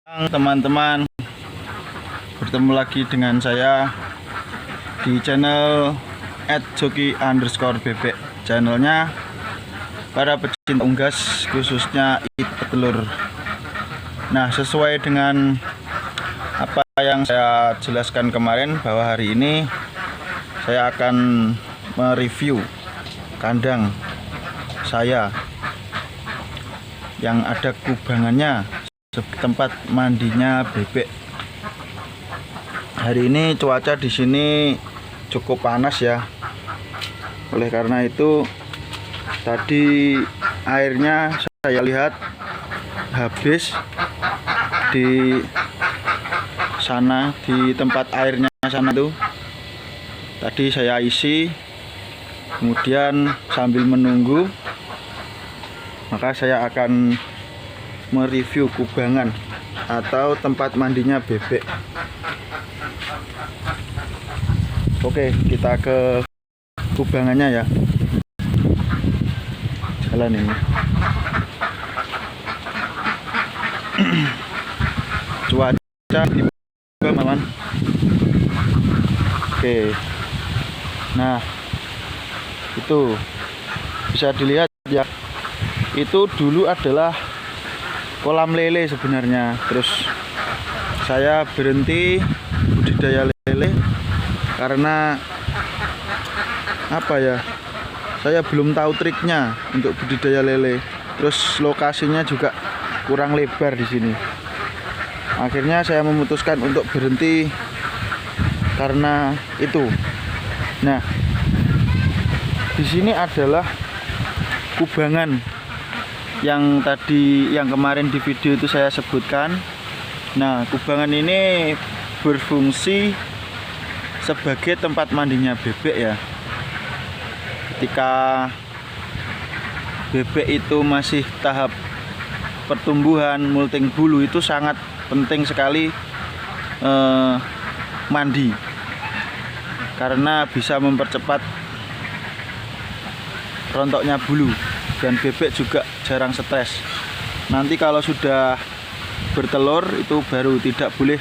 Teman-teman, bertemu lagi dengan saya di channel @joki_bebek. Channelnya para pecinta unggas, khususnya ikan petelur. Nah, sesuai dengan apa yang saya jelaskan kemarin, bahwa hari ini saya akan mereview kandang saya yang ada kubangannya, tempat mandinya bebek. Hari ini cuaca di sini cukup panas ya. Oleh karena itu tadi airnya saya lihat habis di sana, di tempat airnya sana tuh. Tadi saya isi, kemudian sambil menunggu maka saya akan mereview kubangan atau tempat mandinya bebek. Oke, kita ke kubangannya ya. Jalan ini. Cuaca di teman-teman. Oke. Nah, itu bisa dilihat ya. Itu dulu adalah kolam lele sebenarnya. Terus saya berhenti budidaya lele karena apa ya, saya belum tahu triknya untuk budidaya lele. Terus lokasinya juga kurang lebar di sini. Akhirnya saya memutuskan untuk berhenti karena itu. Nah, di sini adalah kubangan yang kemarin di video itu saya sebutkan. Nah, kubangan ini berfungsi sebagai tempat mandinya bebek ya. Ketika bebek itu masih tahap pertumbuhan, multing bulu, itu sangat penting sekali mandi, karena bisa mempercepat rontoknya bulu. Dan bebek juga jarang stres. Nanti kalau sudah bertelur itu baru tidak boleh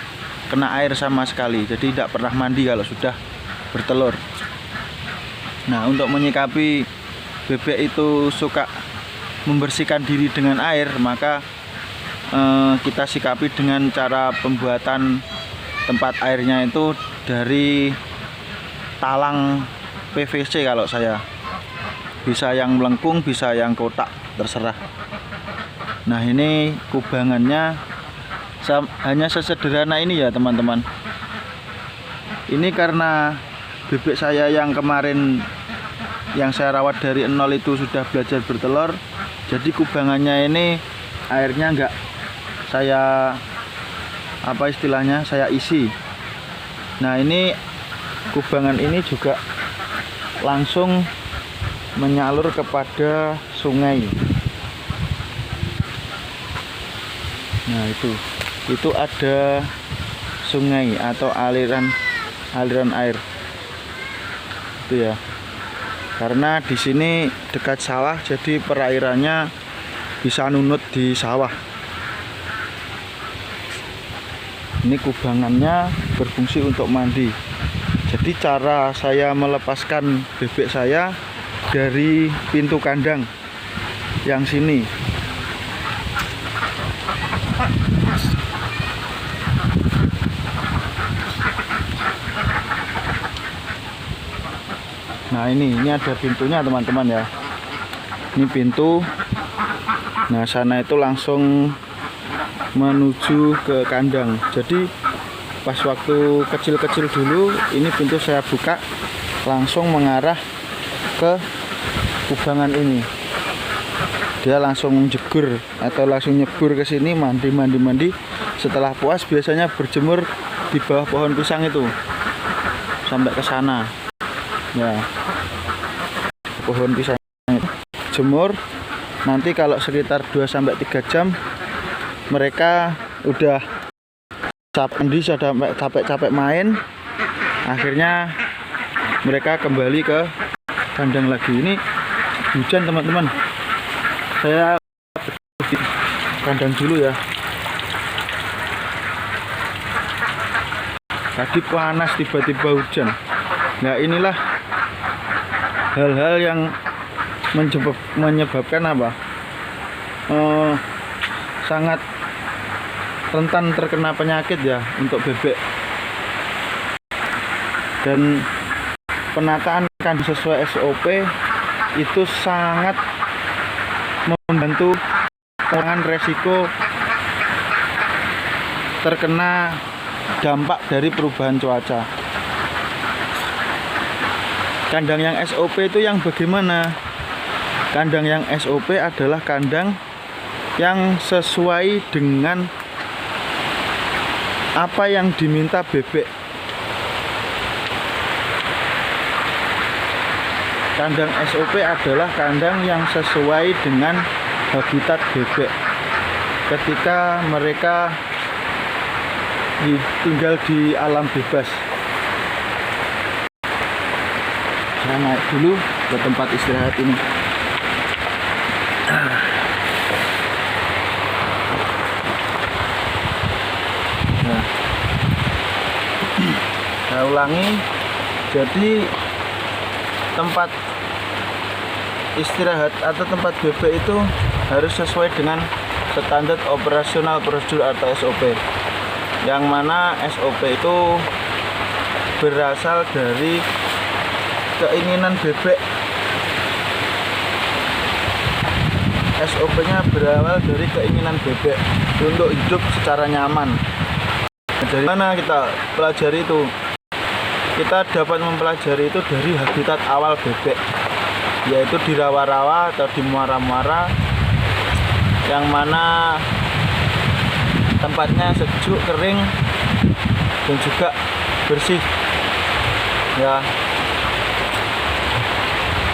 kena air sama sekali. Jadi tidak pernah mandi kalau sudah bertelur. Nah, untuk menyikapi bebek itu suka membersihkan diri dengan air, maka kita sikapi dengan cara pembuatan tempat airnya itu dari talang PVC kalau saya. Bisa yang melengkung, bisa yang kotak, terserah. Nah, ini kubangannya hanya sesederhana ini ya teman-teman. Ini karena bebek saya yang kemarin yang saya rawat dari nol itu sudah belajar bertelur. Jadi kubangannya ini airnya enggak saya saya isi. Nah, ini kubangan ini juga langsung menyalur kepada sungai. Nah, itu ada sungai atau aliran air itu ya. Karena di sini dekat sawah, jadi perairannya bisa nunut di sawah. Ini kubangannya berfungsi untuk mandi. Jadi cara saya melepaskan bebek saya dari pintu kandang yang sini. Nah, ini ada pintunya teman-teman ya. Ini pintu. Nah, sana itu langsung menuju ke kandang. Jadi pas waktu kecil-kecil dulu, ini pintu saya buka langsung mengarah ke kubangan ini. Dia langsung jegur atau langsung nyebur ke sini, mandi. Setelah puas biasanya berjemur di bawah pohon pisang itu sampai ke sana. Ya, pohon pisang itu jemur. Nanti kalau sekitar 2-3 jam mereka udah capek main. Akhirnya mereka kembali ke kandang lagi. Ini hujan teman-teman. Saya di kandang dulu ya. Tadi panas tiba-tiba hujan. Nah inilah hal-hal yang menyebabkan apa? Sangat rentan terkena penyakit ya untuk bebek. Dan penataan kandang sesuai SOP itu sangat membantu mengurangi resiko terkena dampak dari perubahan cuaca. Kandang yang SOP itu yang bagaimana? Kandang yang SOP adalah kandang yang sesuai dengan apa yang diminta bebek. Kandang SOP adalah kandang yang sesuai dengan habitat bebek ketika mereka tinggal di alam bebas. Saya naik dulu ke tempat istirahat ini. Nah, saya ulangi, jadi tempat istirahat atau tempat bebek itu harus sesuai dengan standar operasional prosedur atau SOP, yang mana SOP itu berasal dari keinginan bebek. SOP-nya berawal dari keinginan bebek untuk hidup secara nyaman. Dari mana kita pelajari itu? Kita dapat mempelajari itu dari habitat awal bebek, yaitu di rawa-rawa atau di muara-muara, yang mana tempatnya sejuk, kering, dan juga bersih ya.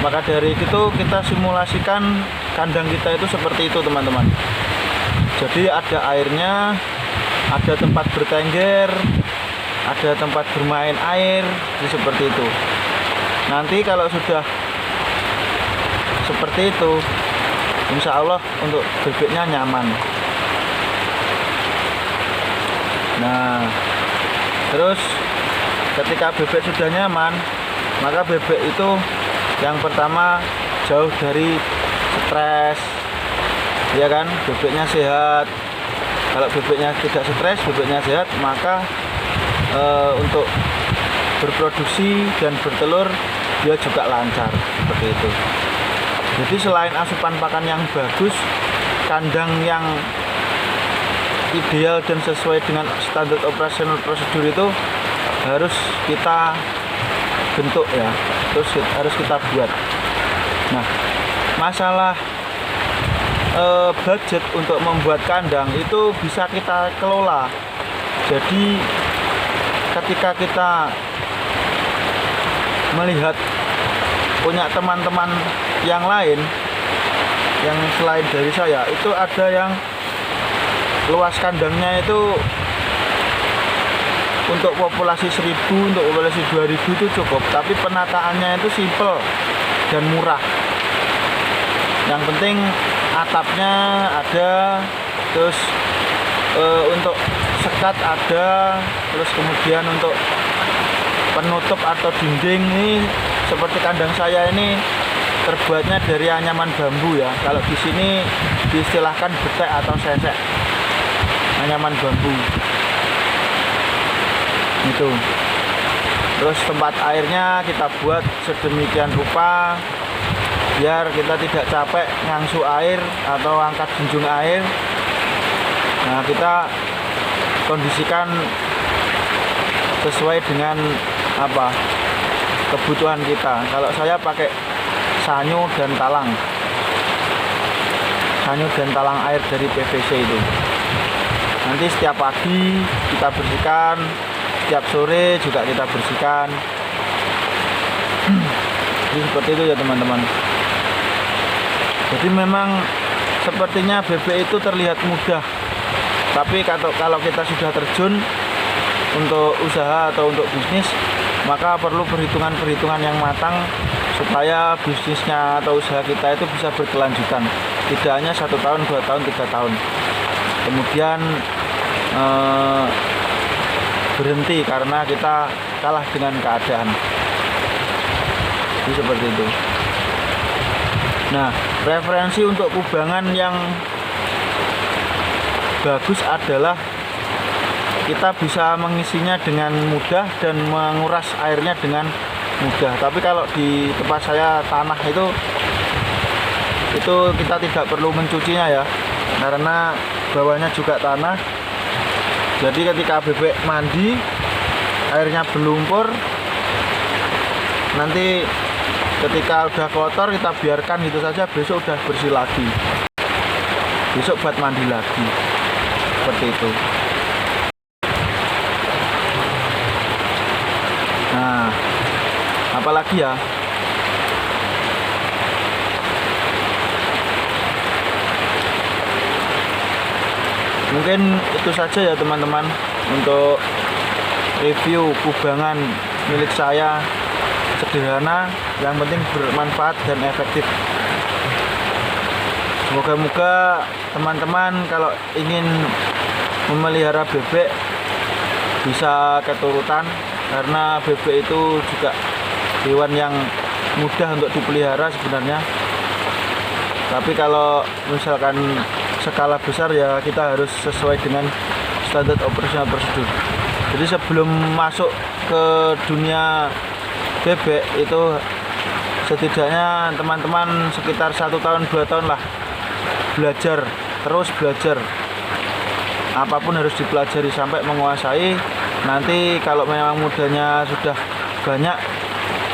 Maka dari itu kita simulasikan kandang kita itu seperti itu, teman-teman. Jadi ada airnya, ada tempat bertengger, ada tempat bermain air, seperti itu. Nanti kalau sudah seperti itu, insya Allah untuk bebeknya nyaman. Nah, terus ketika bebek sudah nyaman, maka bebek itu yang pertama jauh dari stres, ya kan? Bebeknya sehat. Kalau bebeknya tidak stres, bebeknya sehat, maka untuk berproduksi dan bertelur dia juga lancar, seperti itu. Jadi selain asupan pakan yang bagus, kandang yang ideal dan sesuai dengan standar operasional prosedur itu harus kita bentuk ya, terus harus kita buat. Nah, masalah budget untuk membuat kandang itu bisa kita kelola. Jadi ketika kita melihat punya teman-teman yang lain yang selain dari saya, itu ada yang luas kandangnya itu untuk populasi 1000, untuk populasi 2000 itu cukup, tapi penataannya itu simple dan murah. Yang penting atapnya ada, terus untuk sekat ada, terus kemudian untuk penutup atau dinding ini seperti kandang saya ini terbuatnya dari anyaman bambu ya. Kalau di sini diistilahkan betek atau sesek, anyaman bambu itu. Terus tempat airnya kita buat sedemikian rupa biar kita tidak capek ngangsu air atau angkat junjung air. Nah, kita kondisikan sesuai dengan apa kebutuhan kita. Kalau saya pakai sanyu dan talang air dari PVC itu. Nanti setiap pagi kita bersihkan, setiap sore juga kita bersihkan. Jadi seperti itu ya teman-teman. Jadi memang sepertinya bebek itu terlihat mudah, tapi kalau kita sudah terjun untuk usaha atau untuk bisnis, maka perlu perhitungan-perhitungan yang matang supaya bisnisnya atau usaha kita itu bisa berkelanjutan, tidak hanya 1 tahun, 2 tahun, 3 tahun. Kemudian berhenti karena kita kalah dengan keadaan. Jadi seperti itu. Nah, referensi untuk kubangan yang bagus adalah kita bisa mengisinya dengan mudah dan menguras airnya dengan mudah. Tapi kalau di tempat saya tanah itu kita tidak perlu mencucinya ya, karena bawahnya juga tanah. Jadi ketika bebek mandi, airnya berlumpur, nanti ketika udah kotor kita biarkan gitu saja, besok udah bersih lagi, besok buat mandi lagi, seperti itu. Nah, apalagi ya, mungkin itu saja ya teman-teman untuk review kubangan milik saya. Sederhana, yang penting bermanfaat dan efektif. Semoga-moga teman-teman kalau ingin memelihara bebek bisa keturutan, karena bebek itu juga hewan yang mudah untuk dipelihara sebenarnya. Tapi kalau misalkan skala besar ya kita harus sesuai dengan standar operasional prosedur. Jadi sebelum masuk ke dunia bebek itu setidaknya teman-teman sekitar 1 tahun 2 tahun lah belajar, terus belajar. Apapun harus dipelajari sampai menguasai. Nanti kalau memang modalnya sudah banyak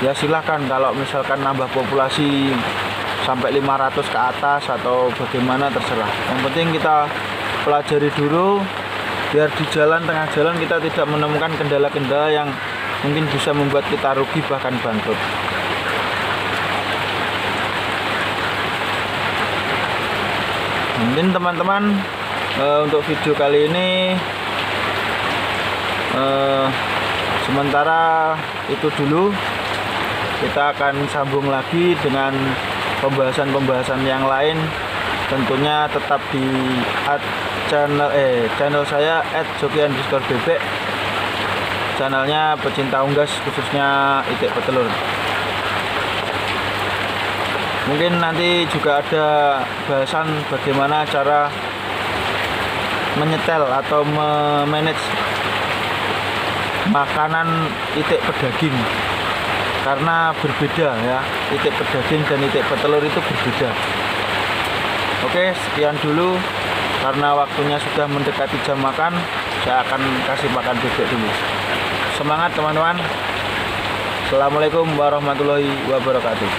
ya silahkan, kalau misalkan nambah populasi sampai 500 ke atas atau bagaimana terserah. Yang penting kita pelajari dulu biar di jalan, tengah jalan kita tidak menemukan kendala-kendala yang mungkin bisa membuat kita rugi bahkan bangkrut. Mungkin teman-teman untuk video kali ini sementara itu dulu. Kita akan sambung lagi dengan pembahasan-pembahasan yang lain. Tentunya tetap di channel saya @joki_bebek. Channelnya pecinta unggas, khususnya itik petelur. Mungkin nanti juga ada bahasan bagaimana cara menyetel atau memanage makanan itik pedaging, karena berbeda ya, itik pedaging dan itik petelur itu berbeda. Oke, sekian dulu, karena waktunya sudah mendekati jam makan, saya akan kasih makan bebek dulu. Semangat teman-teman. Assalamualaikum warahmatullahi wabarakatuh.